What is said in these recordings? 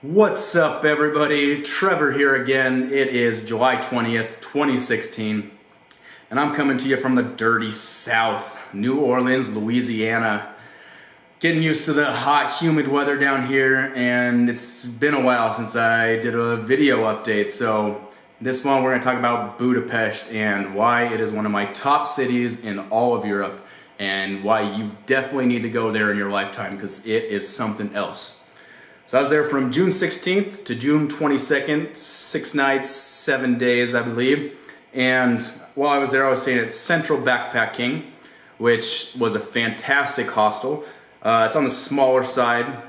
What's up, everybody? Trevor here again. It is July 20th, 2016, and I'm coming to you from the dirty South, New Orleans, Louisiana. Getting used to the hot, humid weather down here, and it's been a while since I did a video update, so this one we're going to talk about Budapest and why it is one of my top cities in all of Europe, and why you definitely need to go there in your lifetime, because it is something else. So I was there from June 16th to June 22nd, 6 nights, 7 days, I believe. And while I was there, I was staying at Central Backpacking, which was a fantastic hostel. It's on the smaller side,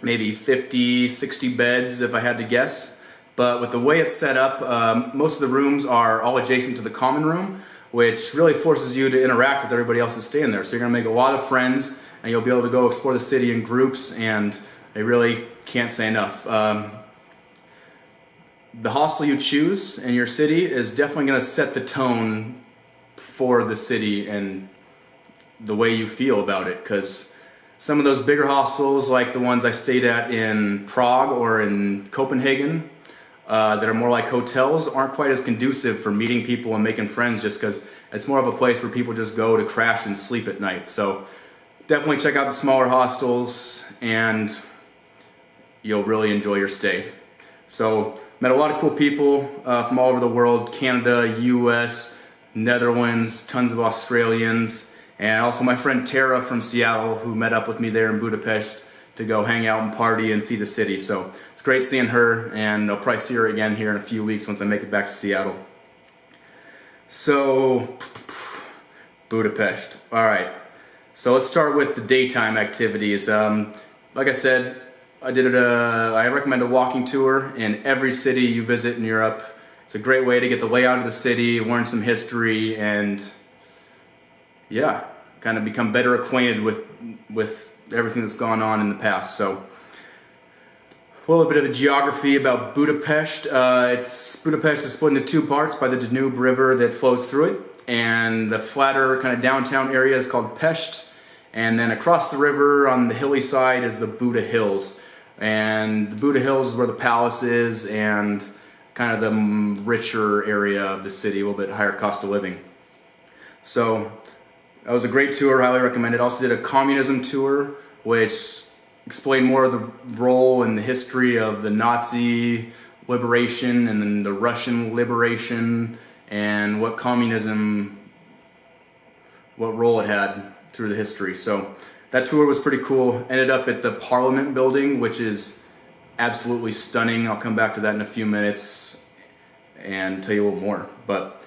maybe 50, 60 beds if I had to guess. But with the way it's set up, most of the rooms are all adjacent to the common room, which really forces you to interact with everybody else that's staying there. So you're gonna make a lot of friends, and you'll be able to go explore the city in groups, and they really can't say enough. The hostel you choose in your city is definitely going to set the tone for the city and the way you feel about it, because some of those bigger hostels, like the ones I stayed at in Prague or in Copenhagen, that are more like hotels, aren't quite as conducive for meeting people and making friends, just because it's more of a place where people just go to crash and sleep at night. So definitely check out the smaller hostels, and you'll really enjoy your stay. So met a lot of cool people from all over the world: Canada, US, Netherlands, tons of Australians, and also my friend Tara from Seattle, who met up with me there in Budapest to go hang out and party and see the city. So it's great seeing her, and I'll probably see her again here in a few weeks once I make it back to Seattle. So Budapest. All right, so let's start with the daytime activities. Like I said, I recommend a walking tour in every city you visit in Europe. It's a great way to get the layout of the city, learn some history, and yeah, kind of become better acquainted with everything that's gone on in the past. So a little bit of a geography about Budapest. Budapest is split into two parts by the Danube River that flows through it, and the flatter kind of downtown area is called Pest, and then across the river on the hilly side is the Buda Hills. And the Buda Hills is where the palace is, and kind of the richer area of the city, a little bit higher cost of living. So that was a great tour, highly recommend it. Also did a Communism Tour, which explained more of the role and the history of the Nazi liberation and then the Russian liberation, and what role it had through the history. So that tour was pretty cool. Ended up at the Parliament building, which is absolutely stunning. I'll come back to that in a few minutes and tell you a little more. But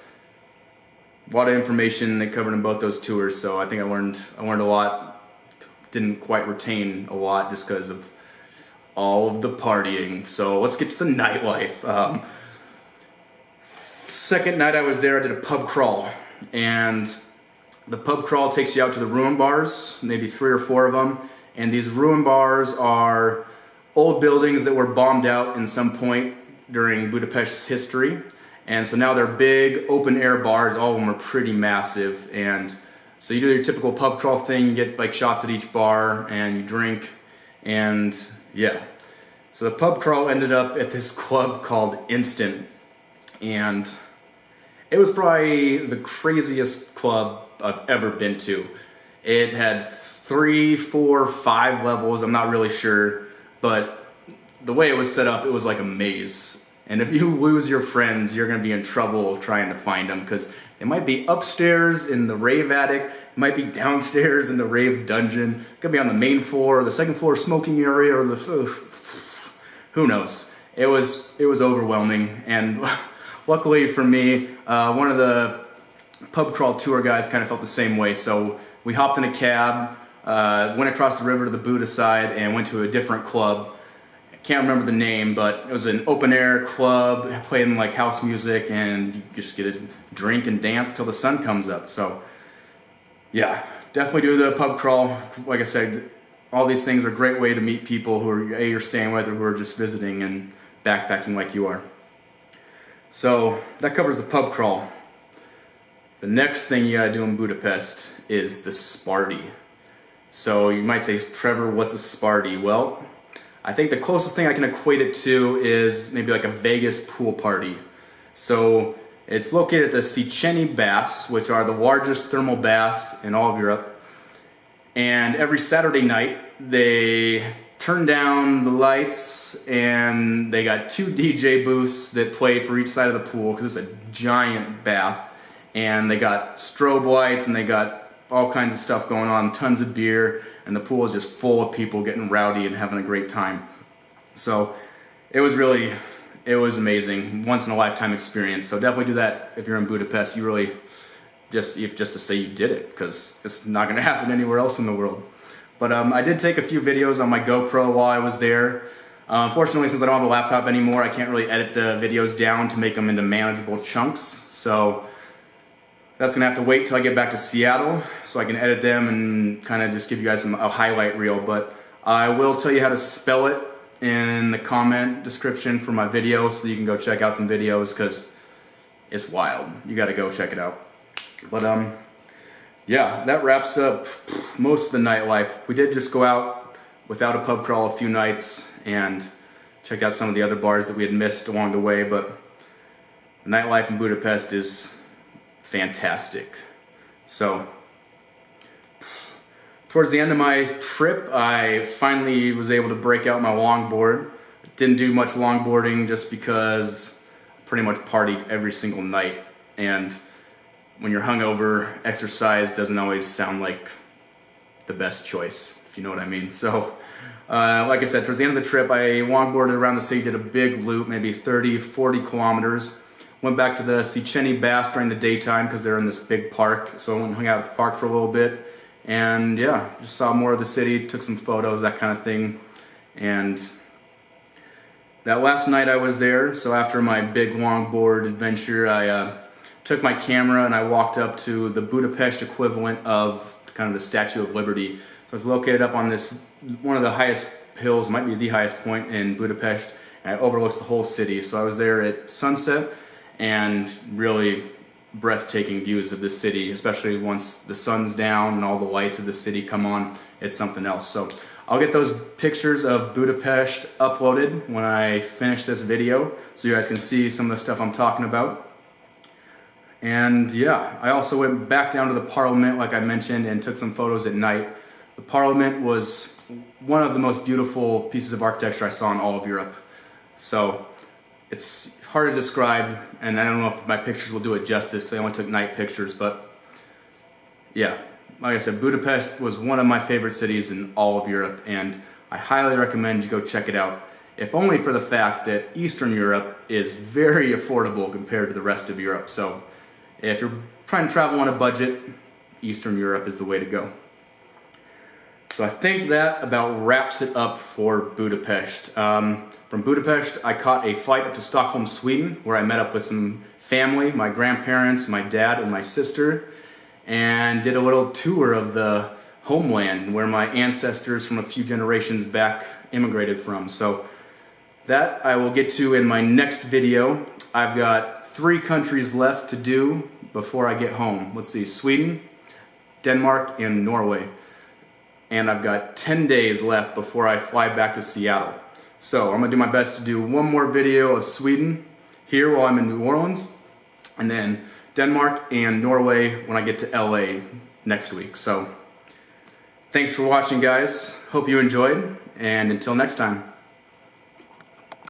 a lot of information they covered in both those tours, so I think I learned a lot. Didn't quite retain a lot just because of all of the partying. So let's get to the nightlife. Second night I was there, I did a pub crawl, and the pub crawl takes you out to the ruin bars, maybe 3 or 4 of them, and these ruin bars are old buildings that were bombed out in some point during Budapest's history, and so now they're big open air bars. All of them are pretty massive, and so you do your typical pub crawl thing. You get like shots at each bar and you drink, and yeah. So the pub crawl ended up at this club called Instant, and it was probably the craziest club I've ever been to. It had 3, 4, 5 levels, I'm not really sure, but the way it was set up, it was like a maze. And if you lose your friends, you're gonna be in trouble trying to find them, because it might be upstairs in the rave attic, it might be downstairs in the rave dungeon, it could be on the main floor, or the second floor smoking area, or who knows. It was overwhelming, and luckily for me, one of the pub crawl tour guys kind of felt the same way, so we hopped in a cab, went across the river to the Buda side, and went to a different club. I can't remember the name, but it was an open air club playing like house music, and you just get to drink and dance till the sun comes up. So yeah, definitely do the pub crawl. Like I said, all these things are a great way to meet people who are you're staying with, or who are just visiting and backpacking like you are. So that covers the pub crawl. The next thing you gotta do in Budapest is the Sparty. So you might say, Trevor, what's a Sparty? Well, I think the closest thing I can equate it to is maybe like a Vegas pool party. So it's located at the Szenchyi Baths, which are the largest thermal baths in all of Europe. And every Saturday night, they turn down the lights and they got 2 DJ booths that play for each side of the pool because it's a giant bath. And they got strobe lights and they got all kinds of stuff going on, tons of beer, and the pool is just full of people getting rowdy and having a great time. So it was amazing, once in a lifetime experience. So definitely do that if you're in Budapest. You really just to say you did it, because it's not going to happen anywhere else in the world. But I did take a few videos on my GoPro while I was there. Unfortunately, since I don't have a laptop anymore, I can't really edit the videos down to make them into manageable chunks. So that's going to have to wait till I get back to Seattle so I can edit them and kind of just give you guys a highlight reel. But I will tell you how to spell it in the comment description for my video so you can go check out some videos, because it's wild. You got to go check it out. But yeah, that wraps up most of the nightlife. We did just go out without a pub crawl a few nights and check out some of the other bars that we had missed along the way, but the nightlife in Budapest is fantastic. So towards the end of my trip, I finally was able to break out my longboard. Didn't do much longboarding just because I pretty much partied every single night, and when you're hungover, exercise doesn't always sound like the best choice, if you know what I mean. So like I said, towards the end of the trip, I longboarded around the city, did a big loop, maybe 30-40 kilometers. Went back to the Szenchyi Bath during the daytime because they're in this big park. So I went and hung out at the park for a little bit. And yeah, just saw more of the city, took some photos, that kind of thing. And that last night I was there, so after my big longboard adventure, I took my camera and I walked up to the Budapest equivalent of kind of the Statue of Liberty. So it's located up on this, one of the highest hills, might be the highest point in Budapest, and it overlooks the whole city. So I was there at sunset, and really breathtaking views of the city, especially once the sun's down and all the lights of the city come on. It's something else. So I'll get those pictures of Budapest uploaded when I finish this video so you guys can see some of the stuff I'm talking about. And yeah, I also went back down to the Parliament, like I mentioned, and took some photos at night. The Parliament was one of the most beautiful pieces of architecture I saw in all of Europe. So it's hard to describe, and I don't know if my pictures will do it justice because I only took night pictures, but yeah, like I said, Budapest was one of my favorite cities in all of Europe, and I highly recommend you go check it out, if only for the fact that Eastern Europe is very affordable compared to the rest of Europe. So if you're trying to travel on a budget, Eastern Europe is the way to go. So I think that about wraps it up for Budapest. From Budapest, I caught a flight up to Stockholm, Sweden, where I met up with some family, my grandparents, my dad, and my sister, and did a little tour of the homeland where my ancestors from a few generations back immigrated from. So that I will get to in my next video. I've got 3 countries left to do before I get home. Let's see, Sweden, Denmark, and Norway. And I've got 10 days left before I fly back to Seattle. So I'm gonna do my best to do one more video of Sweden here while I'm in New Orleans, and then Denmark and Norway when I get to LA next week. So thanks for watching, guys. Hope you enjoyed, and until next time.